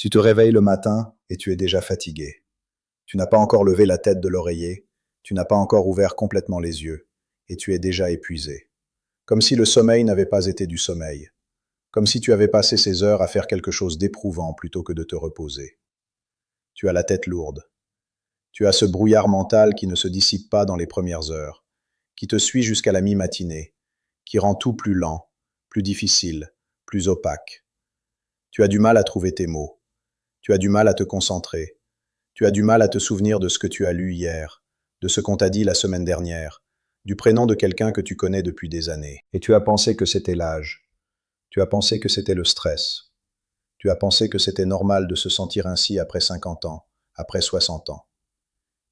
Tu te réveilles le matin et tu es déjà fatigué. Tu n'as pas encore levé la tête de l'oreiller, tu n'as pas encore ouvert complètement les yeux, et tu es déjà épuisé. Comme si le sommeil n'avait pas été du sommeil. Comme si tu avais passé ces heures à faire quelque chose d'éprouvant plutôt que de te reposer. Tu as la tête lourde. Tu as ce brouillard mental qui ne se dissipe pas dans les premières heures, qui te suit jusqu'à la mi-matinée, qui rend tout plus lent, plus difficile, plus opaque. Tu as du mal à trouver tes mots. Tu as du mal à te concentrer. Tu as du mal à te souvenir de ce que tu as lu hier, de ce qu'on t'a dit la semaine dernière, du prénom de quelqu'un que tu connais depuis des années. Et tu as pensé que c'était l'âge. Tu as pensé que c'était le stress. Tu as pensé que c'était normal de se sentir ainsi après 50 ans, après 60 ans.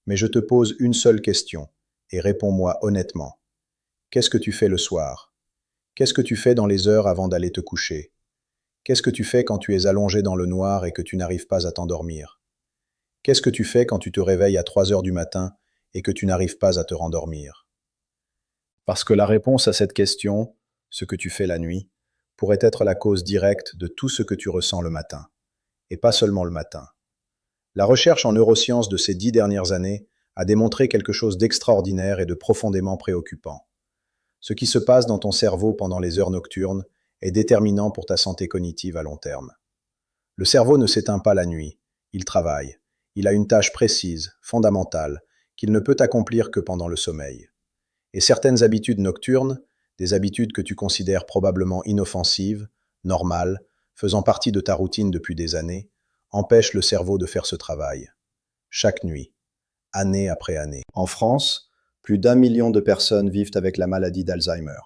Mais je te pose une seule question, et réponds-moi honnêtement. Qu'est-ce que tu fais le soir? Qu'est-ce que tu fais dans les heures avant d'aller te coucher? Qu'est-ce que tu fais quand tu es allongé dans le noir et que tu n'arrives pas à t'endormir? Qu'est-ce que tu fais quand tu te réveilles à 3 heures du matin et que tu n'arrives pas à te rendormir? Parce que la réponse à cette question, ce que tu fais la nuit, pourrait être la cause directe de tout ce que tu ressens le matin. Et pas seulement le matin. La recherche en neurosciences de ces 10 dernières années a démontré quelque chose d'extraordinaire et de profondément préoccupant. Ce qui se passe dans ton cerveau pendant les heures nocturnes est déterminant pour ta santé cognitive à long terme. Le cerveau ne s'éteint pas la nuit, il travaille. Il a une tâche précise, fondamentale, qu'il ne peut accomplir que pendant le sommeil. Et certaines habitudes nocturnes, des habitudes que tu considères probablement inoffensives, normales, faisant partie de ta routine depuis des années, empêchent le cerveau de faire ce travail. Chaque nuit, année après année. En France, plus d'1 million de personnes vivent avec la maladie d'Alzheimer.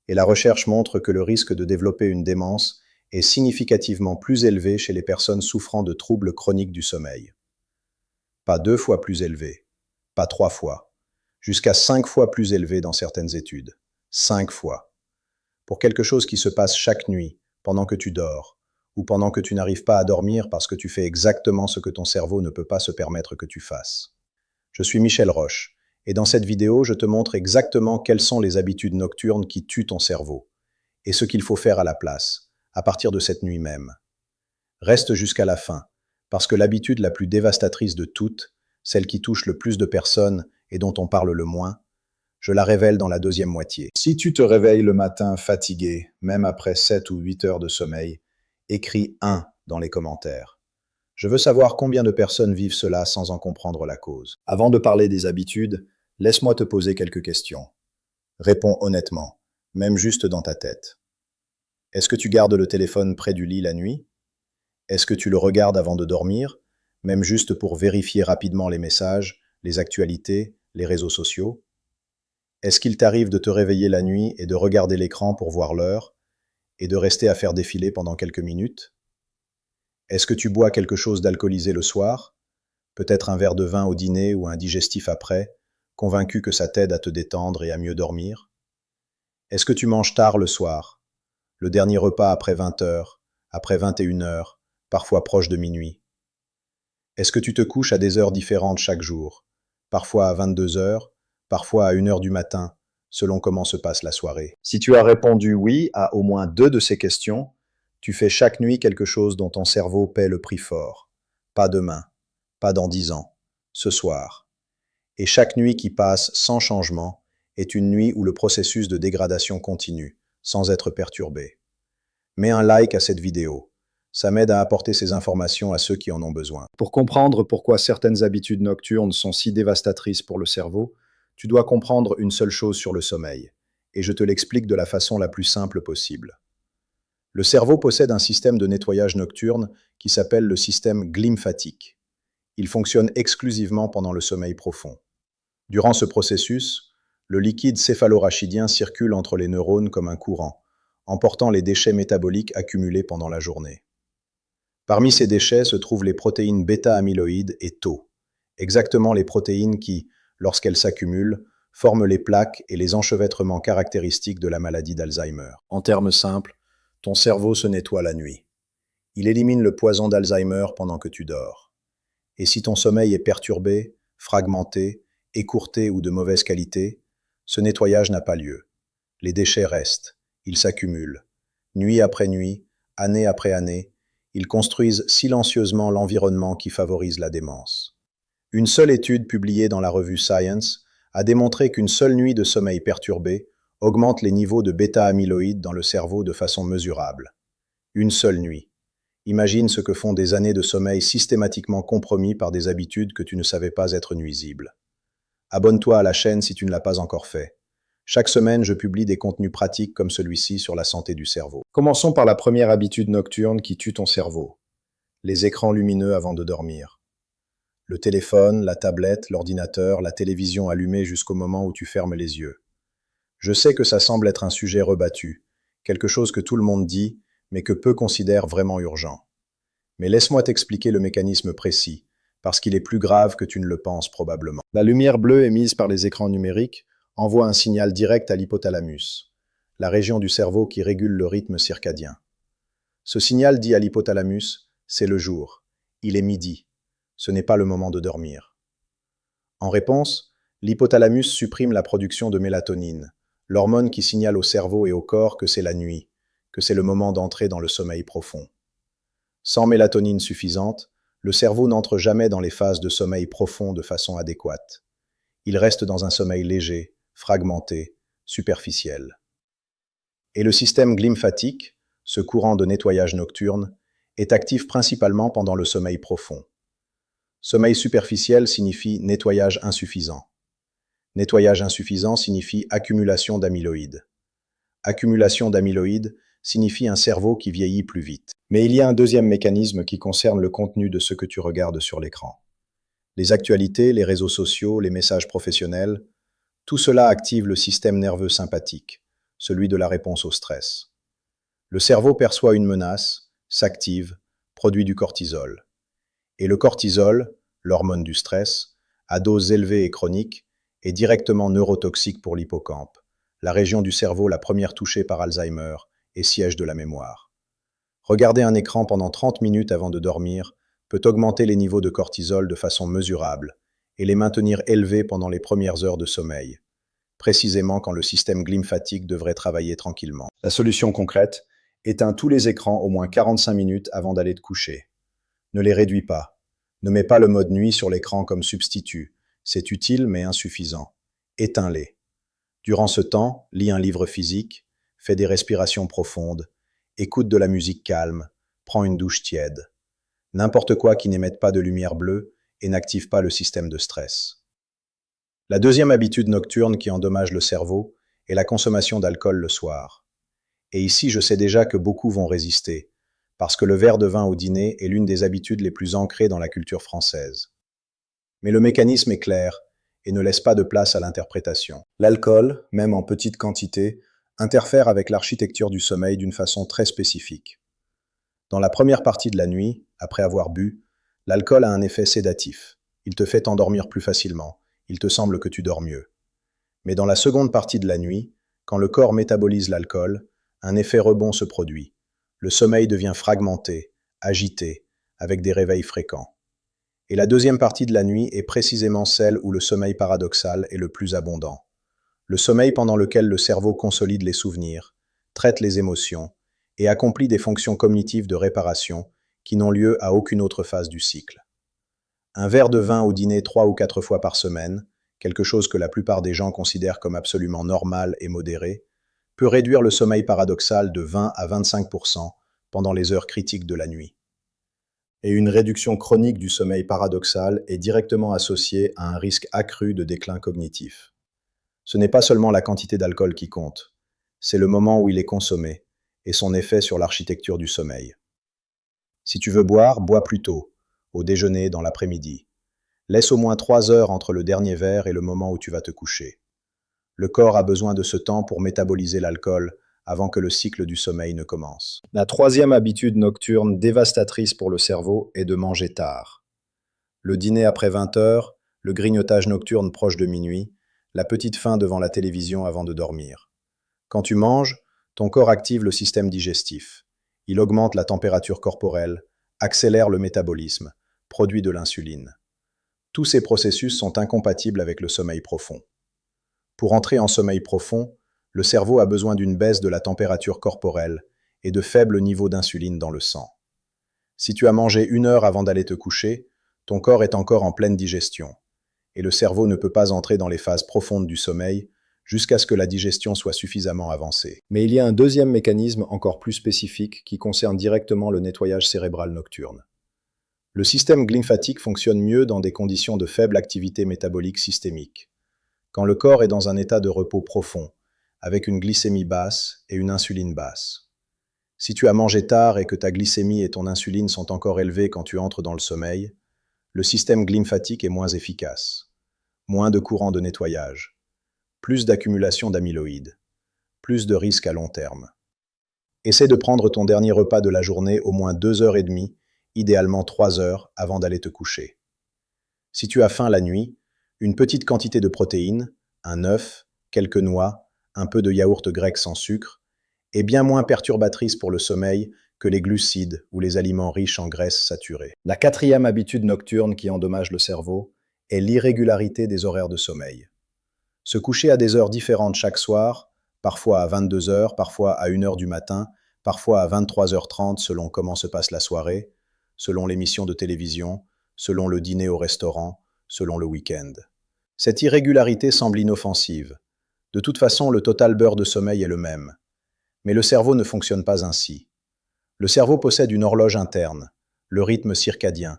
Et la recherche montre que le risque de développer une démence est significativement plus élevé chez les personnes souffrant de troubles chroniques du sommeil. Pas 2 fois plus élevé, pas 3 fois, jusqu'à 5 fois plus élevé dans certaines études. 5 fois. Pour quelque chose qui se passe chaque nuit, pendant que tu dors, ou pendant que tu n'arrives pas à dormir parce que tu fais exactement ce que ton cerveau ne peut pas se permettre que tu fasses. Je suis Michel Roche, et dans cette vidéo, je te montre exactement quelles sont les habitudes nocturnes qui tuent ton cerveau, et ce qu'il faut faire à la place, à partir de cette nuit même. Reste jusqu'à la fin, parce que l'habitude la plus dévastatrice de toutes, celle qui touche le plus de personnes et dont on parle le moins, je la révèle dans la deuxième moitié. Si tu te réveilles le matin fatigué, même après 7 ou 8 heures de sommeil, écris 1 dans les commentaires. Je veux savoir combien de personnes vivent cela sans en comprendre la cause. Avant de parler des habitudes, laisse-moi te poser quelques questions. Réponds honnêtement, même juste dans ta tête. Est-ce que tu gardes le téléphone près du lit la nuit? Est-ce que tu le regardes avant de dormir, même juste pour vérifier rapidement les messages, les actualités, les réseaux sociaux? Est-ce qu'il t'arrive de te réveiller la nuit et de regarder l'écran pour voir l'heure, et de rester à faire défiler pendant quelques minutes? Est-ce que tu bois quelque chose d'alcoolisé le soir, peut-être un verre de vin au dîner ou un digestif après, convaincu que ça t'aide à te détendre et à mieux dormir? Est-ce que tu manges tard le soir, le dernier repas après 20 heures, après 21 heures, parfois proche de minuit? Est-ce que tu te couches à des heures différentes chaque jour, parfois à 22 heures, parfois à 1 heure du matin, selon comment se passe la soirée? Si tu as répondu oui à au moins 2 de ces questions, tu fais chaque nuit quelque chose dont ton cerveau paie le prix fort. Pas demain, pas dans 10 ans, ce soir. Et chaque nuit qui passe sans changement est une nuit où le processus de dégradation continue, sans être perturbé. Mets un like à cette vidéo. Ça m'aide à apporter ces informations à ceux qui en ont besoin. Pour comprendre pourquoi certaines habitudes nocturnes sont si dévastatrices pour le cerveau, tu dois comprendre une seule chose sur le sommeil, et je te l'explique de la façon la plus simple possible. Le cerveau possède un système de nettoyage nocturne qui s'appelle le système glymphatique. Il fonctionne exclusivement pendant le sommeil profond. Durant ce processus, le liquide céphalorachidien circule entre les neurones comme un courant, emportant les déchets métaboliques accumulés pendant la journée. Parmi ces déchets se trouvent les protéines bêta-amyloïdes et tau, exactement les protéines qui, lorsqu'elles s'accumulent, forment les plaques et les enchevêtrements caractéristiques de la maladie d'Alzheimer. En termes simples, ton cerveau se nettoie la nuit. Il élimine le poison d'Alzheimer pendant que tu dors. Et si ton sommeil est perturbé, fragmenté, écourté ou de mauvaise qualité, ce nettoyage n'a pas lieu. Les déchets restent, ils s'accumulent. Nuit après nuit, année après année, Ils construisent silencieusement l'environnement qui favorise la démence. Une seule étude publiée dans la revue Science a démontré qu'une seule nuit de sommeil perturbé augmente les niveaux de bêta-amyloïdes dans le cerveau de façon mesurable. Une seule nuit. Imagine ce que font des années de sommeil systématiquement compromis par des habitudes que tu ne savais pas être nuisibles. Abonne-toi à la chaîne si tu ne l'as pas encore fait. Chaque semaine, je publie des contenus pratiques comme celui-ci sur la santé du cerveau. Commençons par la première habitude nocturne qui tue ton cerveau. Les écrans lumineux avant de dormir. Le téléphone, la tablette, l'ordinateur, la télévision allumée jusqu'au moment où tu fermes les yeux. Je sais que ça semble être un sujet rebattu, quelque chose que tout le monde dit, mais que peu considèrent vraiment urgent. Mais laisse-moi t'expliquer le mécanisme précis, parce qu'il est plus grave que tu ne le penses probablement. La lumière bleue émise par les écrans numériques envoie un signal direct à l'hypothalamus, la région du cerveau qui régule le rythme circadien. Ce signal dit à l'hypothalamus, c'est le jour, il est midi, ce n'est pas le moment de dormir. En réponse, l'hypothalamus supprime la production de mélatonine, l'hormone qui signale au cerveau et au corps que c'est la nuit, que c'est le moment d'entrer dans le sommeil profond. Sans mélatonine suffisante, le cerveau n'entre jamais dans les phases de sommeil profond de façon adéquate. Il reste dans un sommeil léger, fragmenté, superficiel. Et le système glymphatique, ce courant de nettoyage nocturne, est actif principalement pendant le sommeil profond. Sommeil superficiel signifie nettoyage insuffisant. Nettoyage insuffisant signifie accumulation d'amyloïdes. Accumulation d'amyloïdes signifie un cerveau qui vieillit plus vite. Mais il y a un deuxième mécanisme qui concerne le contenu de ce que tu regardes sur l'écran. Les actualités, les réseaux sociaux, les messages professionnels, tout cela active le système nerveux sympathique, celui de la réponse au stress. Le cerveau perçoit une menace, s'active, produit du cortisol. Et le cortisol, l'hormone du stress, à doses élevées et chroniques, est directement neurotoxique pour l'hippocampe, la région du cerveau la première touchée par Alzheimer et siège de la mémoire. Regarder un écran pendant 30 minutes avant de dormir peut augmenter les niveaux de cortisol de façon mesurable et les maintenir élevés pendant les premières heures de sommeil, précisément quand le système glymphatique devrait travailler tranquillement. La solution concrète, éteins tous les écrans au moins 45 minutes avant d'aller te coucher. Ne les réduis pas. Ne mets pas le mode nuit sur l'écran comme substitut. C'est utile mais insuffisant. Éteins-les. Durant ce temps, lis un livre physique, fais des respirations profondes, écoute de la musique calme, prends une douche tiède. N'importe quoi qui n'émette pas de lumière bleue et n'active pas le système de stress. La deuxième habitude nocturne qui endommage le cerveau est la consommation d'alcool le soir. Et ici, je sais déjà que beaucoup vont résister, parce que le verre de vin au dîner est l'une des habitudes les plus ancrées dans la culture française. Mais le mécanisme est clair et ne laisse pas de place à l'interprétation. L'alcool, même en petite quantité, interfère avec l'architecture du sommeil d'une façon très spécifique. Dans la première partie de la nuit, après avoir bu, l'alcool a un effet sédatif. Il te fait t'endormir plus facilement, il te semble que tu dors mieux. Mais dans la seconde partie de la nuit, quand le corps métabolise l'alcool, un effet rebond se produit. Le sommeil devient fragmenté, agité, avec des réveils fréquents. Et la deuxième partie de la nuit est précisément celle où le sommeil paradoxal est le plus abondant. Le sommeil pendant lequel le cerveau consolide les souvenirs, traite les émotions et accomplit des fonctions cognitives de réparation qui n'ont lieu à aucune autre phase du cycle. Un verre de vin au dîner 3 ou 4 fois par semaine, quelque chose que la plupart des gens considèrent comme absolument normal et modéré, peut réduire le sommeil paradoxal de 20 à 25% pendant les heures critiques de la nuit. Et une réduction chronique du sommeil paradoxal est directement associée à un risque accru de déclin cognitif. Ce n'est pas seulement la quantité d'alcool qui compte, c'est le moment où il est consommé et son effet sur l'architecture du sommeil. Si tu veux boire, bois plus tôt, au déjeuner, dans l'après-midi. Laisse au moins 3 heures entre le dernier verre et le moment où tu vas te coucher. Le corps a besoin de ce temps pour métaboliser l'alcool avant que le cycle du sommeil ne commence. La troisième habitude nocturne dévastatrice pour le cerveau est de manger tard. Le dîner après 20 heures, le grignotage nocturne proche de minuit, la petite faim devant la télévision avant de dormir. Quand tu manges, ton corps active le système digestif. Il augmente la température corporelle, accélère le métabolisme, produit de l'insuline. Tous ces processus sont incompatibles avec le sommeil profond. Pour entrer en sommeil profond, le cerveau a besoin d'une baisse de la température corporelle et de faibles niveaux d'insuline dans le sang. Si tu as mangé 1 heure avant d'aller te coucher, ton corps est encore en pleine digestion, et le cerveau ne peut pas entrer dans les phases profondes du sommeil jusqu'à ce que la digestion soit suffisamment avancée. Mais il y a un deuxième mécanisme encore plus spécifique qui concerne directement le nettoyage cérébral nocturne. Le système glymphatique fonctionne mieux dans des conditions de faible activité métabolique systémique, quand le corps est dans un état de repos profond, avec une glycémie basse et une insuline basse. Si tu as mangé tard et que ta glycémie et ton insuline sont encore élevées quand tu entres dans le sommeil, le système glymphatique est moins efficace. Moins de courant de nettoyage, plus d'accumulation d'amyloïdes, plus de risques à long terme. Essaie de prendre ton dernier repas de la journée au moins 2 heures et demie, idéalement 3 heures avant d'aller te coucher. Si tu as faim la nuit, une petite quantité de protéines, un œuf, quelques noix, un peu de yaourt grec sans sucre, est bien moins perturbatrice pour le sommeil que les glucides ou les aliments riches en graisses saturées. La quatrième habitude nocturne qui endommage le cerveau est l'irrégularité des horaires de sommeil. Se coucher à des heures différentes chaque soir, parfois à 22 heures, parfois à 1 heure du matin, parfois à 23h30 selon comment se passe la soirée, selon l'émission de télévision, selon le dîner au restaurant, selon le week-end. Cette irrégularité semble inoffensive. De toute façon, le total beurre de sommeil est le même. Mais le cerveau ne fonctionne pas ainsi. Le cerveau possède une horloge interne, le rythme circadien,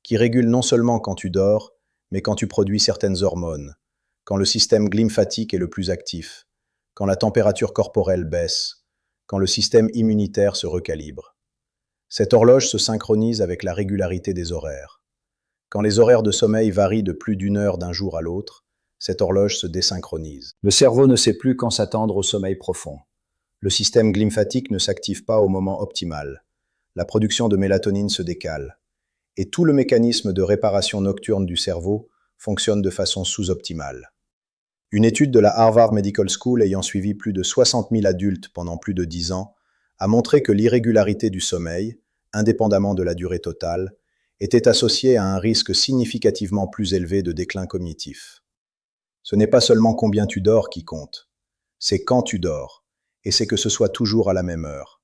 qui régule non seulement quand tu dors, mais quand tu produis certaines hormones, quand le système glymphatique est le plus actif, quand la température corporelle baisse, quand le système immunitaire se recalibre. Cette horloge se synchronise avec la régularité des horaires. Quand les horaires de sommeil varient de plus d'1 heure d'un jour à l'autre, cette horloge se désynchronise. Le cerveau ne sait plus quand s'attendre au sommeil profond. Le système glymphatique ne s'active pas au moment optimal. La production de mélatonine se décale. Et tout le mécanisme de réparation nocturne du cerveau fonctionne de façon sous-optimale. Une étude de la Harvard Medical School ayant suivi plus de 60 000 adultes pendant plus de 10 ans a montré que l'irrégularité du sommeil, indépendamment de la durée totale, était associée à un risque significativement plus élevé de déclin cognitif. Ce n'est pas seulement combien tu dors qui compte, c'est quand tu dors, et c'est que ce soit toujours à la même heure.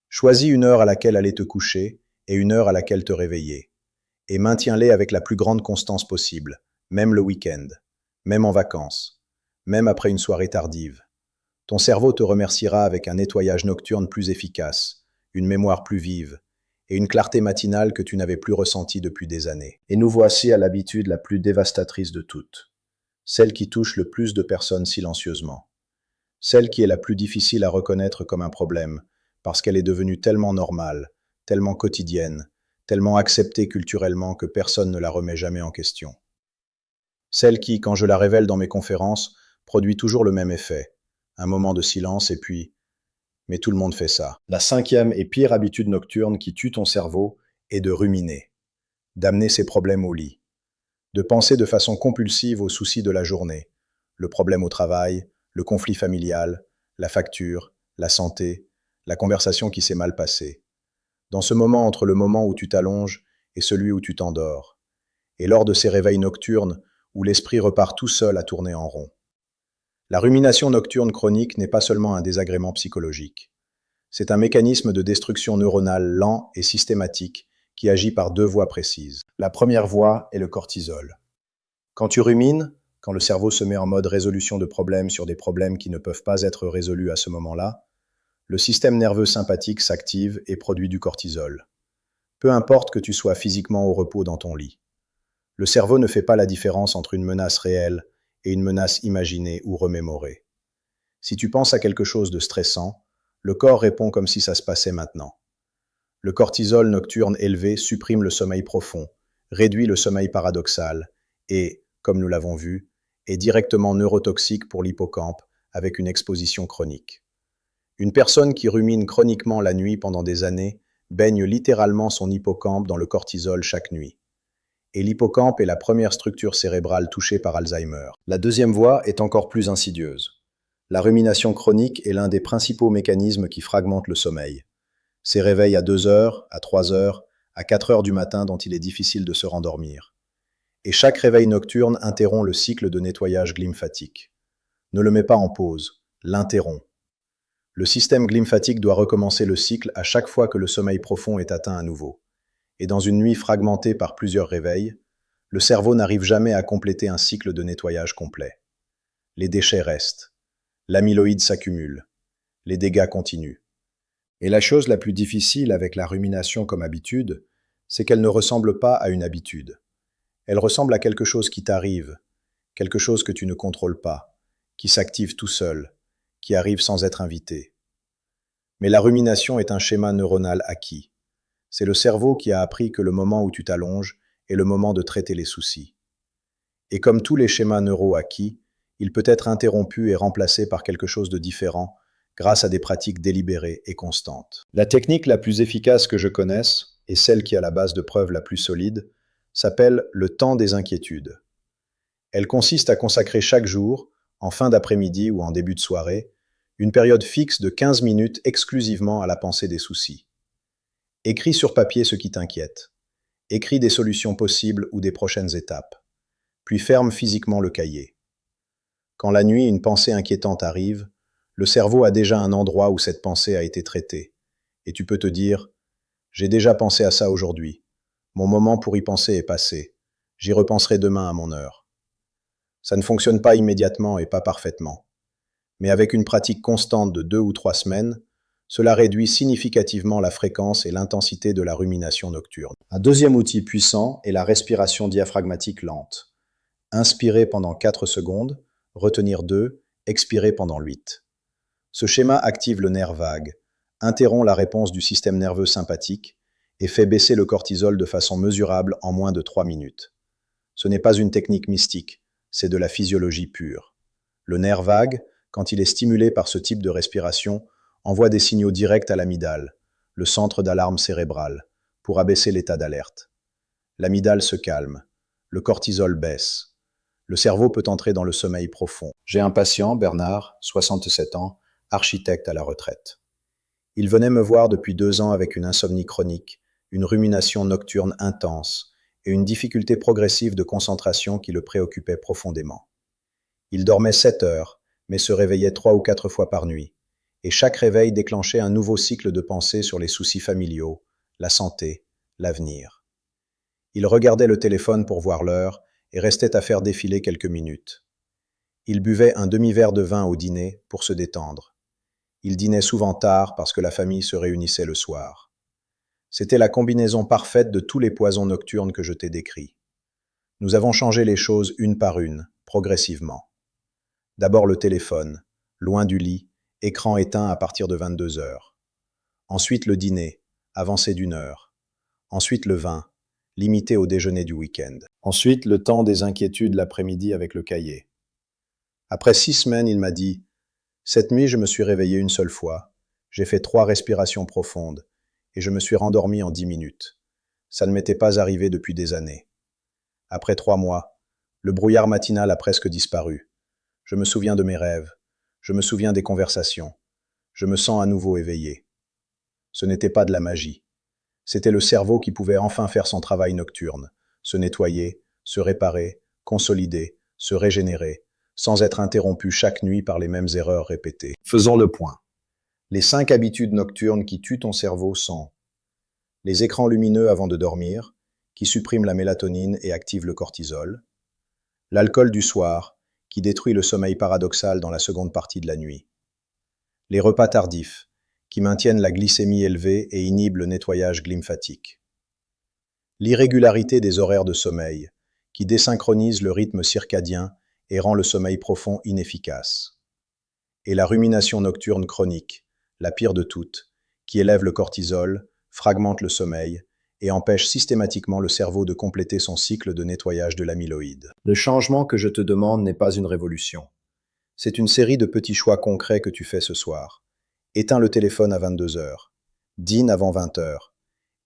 Choisis une heure à laquelle aller te coucher et une heure à laquelle te réveiller, et maintiens-les avec la plus grande constance possible, même le week-end, même en vacances, même après une soirée tardive. Ton cerveau te remerciera avec un nettoyage nocturne plus efficace, une mémoire plus vive, et une clarté matinale que tu n'avais plus ressentie depuis des années. Et nous voici à l'habitude la plus dévastatrice de toutes, celle qui touche le plus de personnes silencieusement, celle qui est la plus difficile à reconnaître comme un problème, parce qu'elle est devenue tellement normale, tellement quotidienne, tellement acceptée culturellement que personne ne la remet jamais en question. Celle qui, quand je la révèle dans mes conférences, produit toujours le même effet, un moment de silence et puis... Mais tout le monde fait ça. La cinquième et pire habitude nocturne qui tue ton cerveau est de ruminer, d'amener ses problèmes au lit, de penser de façon compulsive aux soucis de la journée, le problème au travail, le conflit familial, la facture, la santé, la conversation qui s'est mal passée. Dans ce moment entre le moment où tu t'allonges et celui où tu t'endors, et lors de ces réveils nocturnes où l'esprit repart tout seul à tourner en rond. La rumination nocturne chronique n'est pas seulement un désagrément psychologique. C'est un mécanisme de destruction neuronale lent et systématique qui agit par 2 voies précises. La première voie est le cortisol. Quand tu rumines, quand le cerveau se met en mode résolution de problèmes sur des problèmes qui ne peuvent pas être résolus à ce moment-là, le système nerveux sympathique s'active et produit du cortisol. Peu importe que tu sois physiquement au repos dans ton lit. Le cerveau ne fait pas la différence entre une menace réelle et une menace imaginée ou remémorée. Si tu penses à quelque chose de stressant, le corps répond comme si ça se passait maintenant. Le cortisol nocturne élevé supprime le sommeil profond, réduit le sommeil paradoxal et, comme nous l'avons vu, est directement neurotoxique pour l'hippocampe avec une exposition chronique. Une personne qui rumine chroniquement la nuit pendant des années baigne littéralement son hippocampe dans le cortisol chaque nuit. Et l'hippocampe est la première structure cérébrale touchée par Alzheimer. La deuxième voie est encore plus insidieuse. La rumination chronique est l'un des principaux mécanismes qui fragmentent le sommeil. Ces réveils à 2 heures, à 3 heures, à 4 heures du matin dont il est difficile de se rendormir. Et chaque réveil nocturne interrompt le cycle de nettoyage glymphatique. Ne le mets pas en pause, l'interrompt. Le système glymphatique doit recommencer le cycle à chaque fois que le sommeil profond est atteint à nouveau. Et dans une nuit fragmentée par plusieurs réveils, le cerveau n'arrive jamais à compléter un cycle de nettoyage complet. Les déchets restent, l'amyloïde s'accumule, les dégâts continuent. Et la chose la plus difficile avec la rumination comme habitude, c'est qu'elle ne ressemble pas à une habitude. Elle ressemble à quelque chose qui t'arrive, quelque chose que tu ne contrôles pas, qui s'active tout seul, qui arrive sans être invité. Mais la rumination est un schéma neuronal acquis. C'est le cerveau qui a appris que le moment où tu t'allonges est le moment de traiter les soucis. Et comme tous les schémas neuro acquis, il peut être interrompu et remplacé par quelque chose de différent grâce à des pratiques délibérées et constantes. La technique la plus efficace que je connaisse, et celle qui a la base de preuve la plus solide, s'appelle le temps des inquiétudes. Elle consiste à consacrer chaque jour, en fin d'après-midi ou en début de soirée, une période fixe de 15 minutes exclusivement à la pensée des soucis. Écris sur papier ce qui t'inquiète. Écris des solutions possibles ou des prochaines étapes. Puis ferme physiquement le cahier. Quand la nuit une pensée inquiétante arrive, le cerveau a déjà un endroit où cette pensée a été traitée. Et tu peux te dire « J'ai déjà pensé à ça aujourd'hui. Mon moment pour y penser est passé. J'y repenserai demain à mon heure. » Ça ne fonctionne pas immédiatement et pas parfaitement. Mais avec une pratique constante de 2 ou 3 semaines, cela réduit significativement la fréquence et l'intensité de la rumination nocturne. Un deuxième outil puissant est la respiration diaphragmatique lente. Inspirer pendant 4 secondes, retenir 2, expirer pendant 8. Ce schéma active le nerf vague, interrompt la réponse du système nerveux sympathique et fait baisser le cortisol de façon mesurable en moins de 3 minutes. Ce n'est pas une technique mystique, c'est de la physiologie pure. Le nerf vague, quand il est stimulé par ce type de respiration, envoie des signaux directs à l'amygdale, le centre d'alarme cérébral, pour abaisser l'état d'alerte. L'amygdale se calme, le cortisol baisse. Le cerveau peut entrer dans le sommeil profond. J'ai un patient, Bernard, 67 ans, architecte à la retraite. Il venait me voir depuis 2 ans avec une insomnie chronique, une rumination nocturne intense et une difficulté progressive de concentration qui le préoccupait profondément. Il dormait 7 heures, mais se réveillait 3 ou 4 fois par nuit, et chaque réveil déclenchait un nouveau cycle de pensée sur les soucis familiaux, la santé, l'avenir. Il regardait le téléphone pour voir l'heure et restait à faire défiler quelques minutes. Il buvait un demi-verre de vin au dîner pour se détendre. Il dînait souvent tard parce que la famille se réunissait le soir. C'était la combinaison parfaite de tous les poisons nocturnes que je t'ai décrits. Nous avons changé les choses une par une, progressivement. D'abord le téléphone, loin du lit, écran éteint à partir de 22 heures. Ensuite le dîner, avancé d'1 heure. Ensuite le vin, limité au déjeuner du week-end. Ensuite le temps des inquiétudes l'après-midi avec le cahier. Après 6 semaines, il m'a dit « Cette nuit, je me suis réveillé une seule fois. J'ai fait 3 respirations profondes et je me suis rendormi en 10 minutes. Ça ne m'était pas arrivé depuis des années. Après 3 mois, le brouillard matinal a presque disparu. Je me souviens de mes rêves. Je me souviens des conversations. Je me sens à nouveau éveillé. » Ce n'était pas de la magie. C'était le cerveau qui pouvait enfin faire son travail nocturne, se nettoyer, se réparer, consolider, se régénérer, sans être interrompu chaque nuit par les mêmes erreurs répétées. Faisons le point. Les 5 habitudes nocturnes qui tuent ton cerveau sont les écrans lumineux avant de dormir, qui suppriment la mélatonine et activent le cortisol, l'alcool du soir, qui détruit le sommeil paradoxal dans la seconde partie de la nuit, les repas tardifs, qui maintiennent la glycémie élevée et inhibent le nettoyage lymphatique, l'irrégularité des horaires de sommeil, qui désynchronise le rythme circadien et rend le sommeil profond inefficace, et la rumination nocturne chronique, la pire de toutes, qui élève le cortisol, fragmente le sommeil et empêche systématiquement le cerveau de compléter son cycle de nettoyage de l'amyloïde. Le changement que je te demande n'est pas une révolution. C'est une série de petits choix concrets que tu fais ce soir. Éteins le téléphone à 22 heures. Dîne avant 20 heures.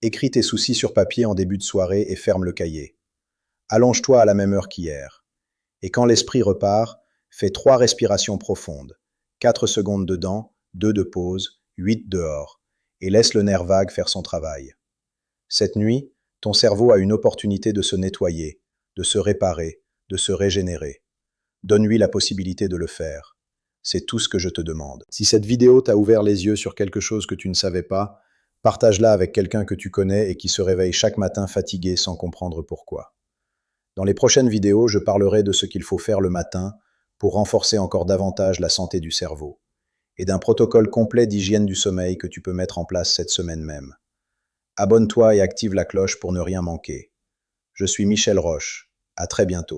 Écris tes soucis sur papier en début de soirée et ferme le cahier. Allonge-toi à la même heure qu'hier. Et quand l'esprit repart, fais 3 respirations profondes. 4 secondes dedans, 2 de pause, 8 dehors. Et laisse le nerf vague faire son travail. Cette nuit, ton cerveau a une opportunité de se nettoyer, de se réparer, de se régénérer. Donne-lui la possibilité de le faire. C'est tout ce que je te demande. Si cette vidéo t'a ouvert les yeux sur quelque chose que tu ne savais pas, Partage-la avec quelqu'un que tu connais et qui se réveille chaque matin fatigué sans comprendre pourquoi. Dans les prochaines vidéos, je parlerai de ce qu'il faut faire le matin pour renforcer encore davantage la santé du cerveau et d'un protocole complet d'hygiène du sommeil que tu peux mettre en place cette semaine même. Abonne-toi et active la cloche pour ne rien manquer. Je suis Michel Roche. À très bientôt.